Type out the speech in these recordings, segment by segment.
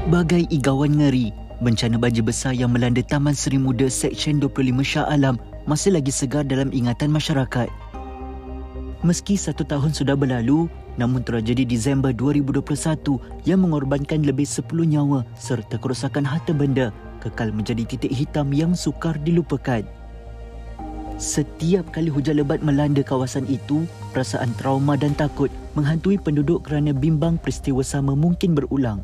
Bagai igawan ngeri, bencana banjir besar yang melanda Taman Seri Muda Seksyen 25 Shah Alam masih lagi segar dalam ingatan masyarakat. Meski 1 tahun sudah berlalu, namun tragedi Disember 2021 yang mengorbankan lebih 10 nyawa serta kerosakan harta benda kekal menjadi titik hitam yang sukar dilupakan. Setiap kali hujan lebat melanda kawasan itu, perasaan trauma dan takut menghantui penduduk kerana bimbang peristiwa sama mungkin berulang.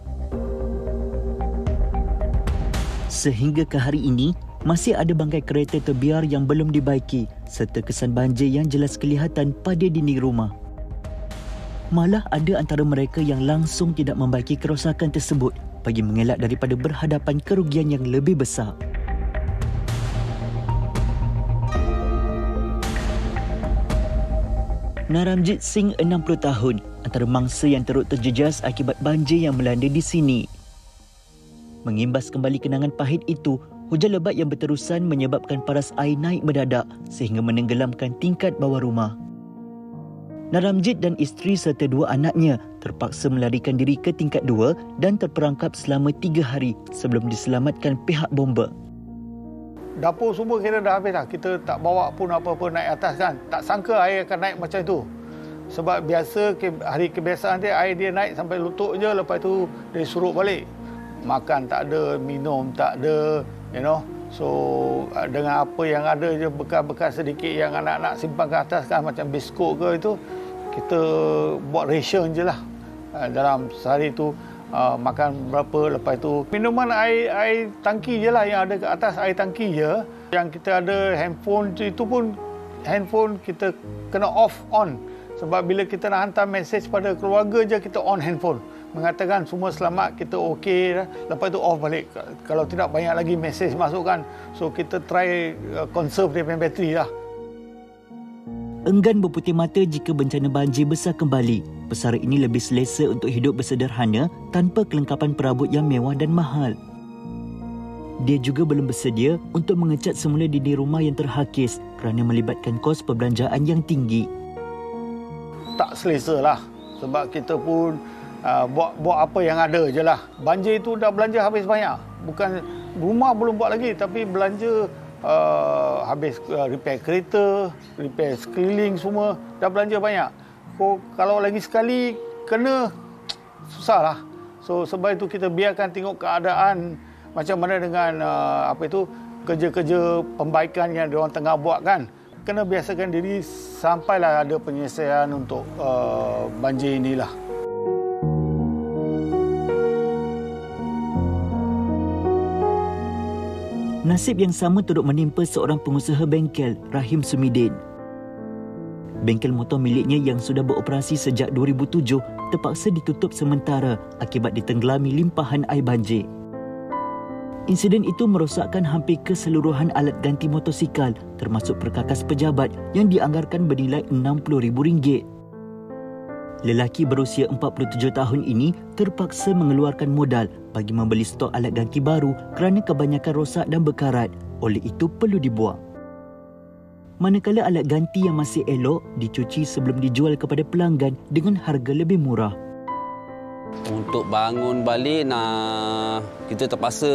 Sehingga ke hari ini, masih ada bangkai kereta terbiar yang belum dibaiki serta kesan banjir yang jelas kelihatan pada dinding rumah. Malah ada antara mereka yang langsung tidak membaiki kerosakan tersebut bagi mengelak daripada berhadapan kerugian yang lebih besar. Naramjit Singh 60 tahun, antara mangsa yang teruk terjejas akibat banjir yang melanda di sini. Mengimbas kembali kenangan pahit itu, hujan lebat yang berterusan menyebabkan paras air naik mendadak sehingga menenggelamkan tingkat bawah rumah. Naramjit dan isteri serta 2 anaknya terpaksa melarikan diri ke tingkat 2 dan terperangkap selama 3 hari sebelum diselamatkan pihak bomba. Dapur semua kira dah habis dah. Kita tak bawa pun apa-apa naik atas kan. Tak sangka air akan naik macam itu. Sebab biasa hari kebiasaan dia air dia naik sampai lutut je, lepas tu dia surut balik. Makan tak ada, minum tak ada, So dengan apa yang ada je, bekas-bekas sedikit yang anak-anak simpan ke atas kan, macam biskut ke itu, kita buat ration je lah. Dalam sehari tu makan berapa, lepas tu minuman air tangki je lah yang ada ke atas, air tangki je. Yang kita ada handphone itu pun, handphone kita kena off on. Sebab bila kita nak hantar mesej pada keluarga je, kita on handphone. Mengatakan semua selamat, kita okey dah. Lepas tu off balik. Kalau tidak banyak lagi mesej masuk kan. So kita try conserve dia punya bateri lah. Enggan berputih mata jika bencana banjir besar kembali. Pesara ini lebih selesa untuk hidup bersederhana tanpa kelengkapan perabot yang mewah dan mahal. Dia juga belum bersedia untuk mengecat semula dinding rumah yang terhakis kerana melibatkan kos perbelanjaan yang tinggi. Tak selesa lah. Sebab kita pun buat apa yang ada je lah. Banjir itu dah belanja habis banyak. Bukan rumah belum buat lagi, tapi belanja habis repair kereta, repair sekeliling semua, dah belanja banyak. Kalau lagi sekali kena, susah lah. So sebab itu kita biarkan tengok keadaan macam mana dengan kerja-kerja pembaikan yang diorang tengah buat kan. Kena biasakan diri sampailah ada penyelesaian untuk banjir inilah. Nasib yang sama turut menimpa seorang pengusaha bengkel, Rahim Sumidin. Bengkel motor miliknya yang sudah beroperasi sejak 2007 terpaksa ditutup sementara akibat ditenggelami limpahan air banjir. Insiden itu merosakkan hampir keseluruhan alat ganti motosikal termasuk perkakas pejabat yang dianggarkan bernilai RM60,000. Lelaki berusia 47 tahun ini terpaksa mengeluarkan modal bagi membeli stok alat ganti baru kerana kebanyakan rosak dan berkarat, oleh itu perlu dibuang. Manakala alat ganti yang masih elok dicuci sebelum dijual kepada pelanggan dengan harga lebih murah. Untuk bangun balik, kita terpaksa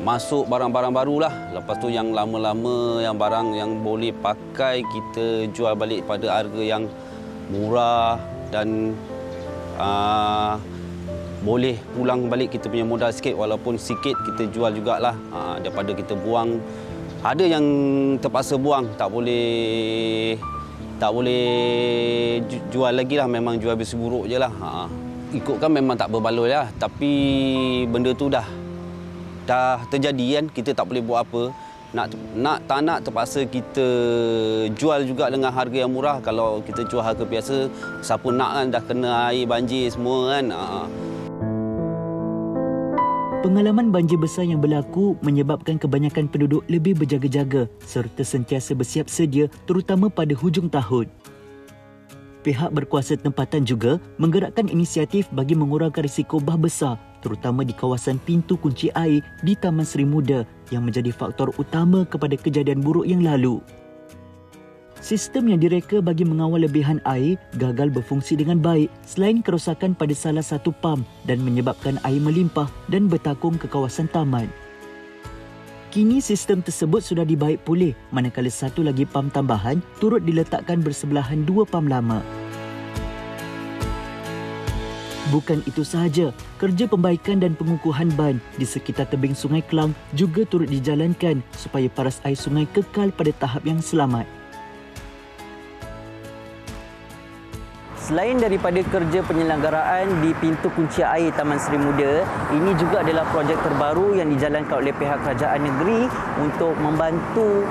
masuk barang-barang barulah. Lepas tu yang lama-lama, yang barang yang boleh pakai, kita jual balik pada harga yang murah dan boleh pulang balik kita punya modal sikit, walaupun sikit kita jual jugalah daripada kita buang. Ada yang terpaksa buang, tak boleh jual lagi lah, memang jual habis buruk je lah. Ikutkan memang tak berbaloi lah, tapi benda tu dah terjadi kan, kita tak boleh buat apa. Tak nak terpaksa kita jual juga dengan harga yang murah. Kalau kita jual harga biasa, siapa nak kan, dah kena air banjir semua kan. Pengalaman banjir besar yang berlaku menyebabkan kebanyakan penduduk lebih berjaga-jaga serta sentiasa bersiap sedia terutama pada hujung tahun. Pihak berkuasa tempatan juga menggerakkan inisiatif bagi mengurangkan risiko bah besar terutama di kawasan pintu kunci air di Taman Seri Muda yang menjadi faktor utama kepada kejadian buruk yang lalu. Sistem yang direka bagi mengawal lebihan air gagal berfungsi dengan baik selain kerosakan pada salah satu pam dan menyebabkan air melimpah dan bertakung ke kawasan taman. Kini sistem tersebut sudah dibaik pulih manakala satu lagi pam tambahan turut diletakkan bersebelahan dua pam lama. Bukan itu sahaja, kerja pembaikan dan pengukuhan ban di sekitar tebing Sungai Klang juga turut dijalankan supaya paras air sungai kekal pada tahap yang selamat. Selain daripada kerja penyelenggaraan di pintu kunci air Taman Seri Muda, ini juga adalah projek terbaru yang dijalankan oleh pihak kerajaan negeri untuk membantu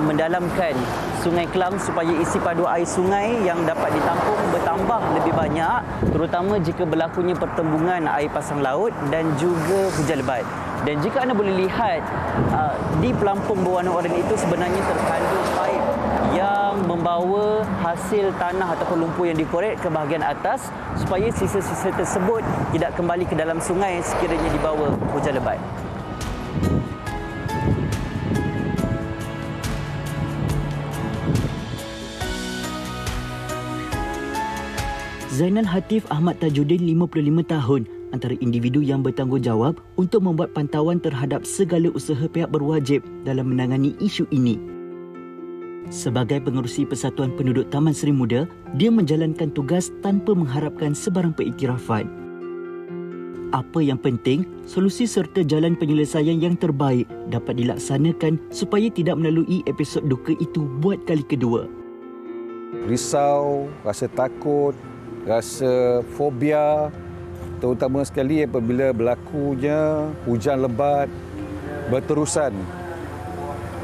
mendalamkan Sungai Klang supaya isi padu air sungai yang dapat ditampung bertambah lebih banyak, terutama jika berlakunya pertembungan air pasang laut dan juga hujan lebat. Dan jika anda boleh lihat, di pelampung berwarna oranye itu sebenarnya terkandung paip yang membawa hasil tanah ataupun lumpur yang dikorek ke bahagian atas supaya sisa-sisa tersebut tidak kembali ke dalam sungai sekiranya dibawa hujan lebat. Zainal Hatif Ahmad Tajuddin 55 tahun antara individu yang bertanggungjawab untuk membuat pantauan terhadap segala usaha pihak berwajib dalam menangani isu ini. Sebagai pengerusi Persatuan Penduduk Taman Seri Muda, dia menjalankan tugas tanpa mengharapkan sebarang pengiktirafan. Apa yang penting, solusi serta jalan penyelesaian yang terbaik dapat dilaksanakan supaya tidak melalui episod duka itu buat kali kedua. Risau, rasa takut, rasa fobia, terutama sekali apabila berlakunya hujan lebat berterusan.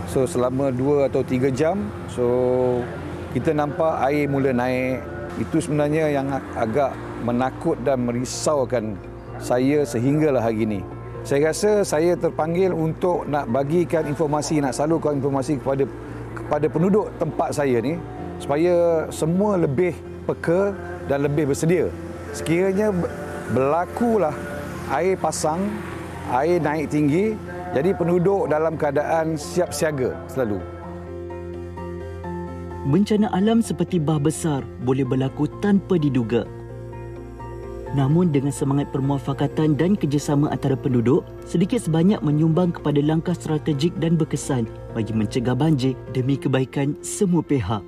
So selama 2 atau 3 jam, so kita nampak air mula naik. Itu sebenarnya yang agak menakut dan merisaukan saya sehinggalah hari ini. Saya rasa saya terpanggil untuk nak bagikan informasi, nak salurkan informasi kepada penduduk tempat saya ni supaya semua lebih peka dan lebih bersedia. Sekiranya berlakulah air pasang, air naik tinggi, jadi penduduk dalam keadaan siap siaga selalu. Bencana alam seperti bah besar boleh berlaku tanpa diduga. Namun dengan semangat permuafakatan dan kerjasama antara penduduk, sedikit sebanyak menyumbang kepada langkah strategik dan berkesan bagi mencegah banjir demi kebaikan semua pihak.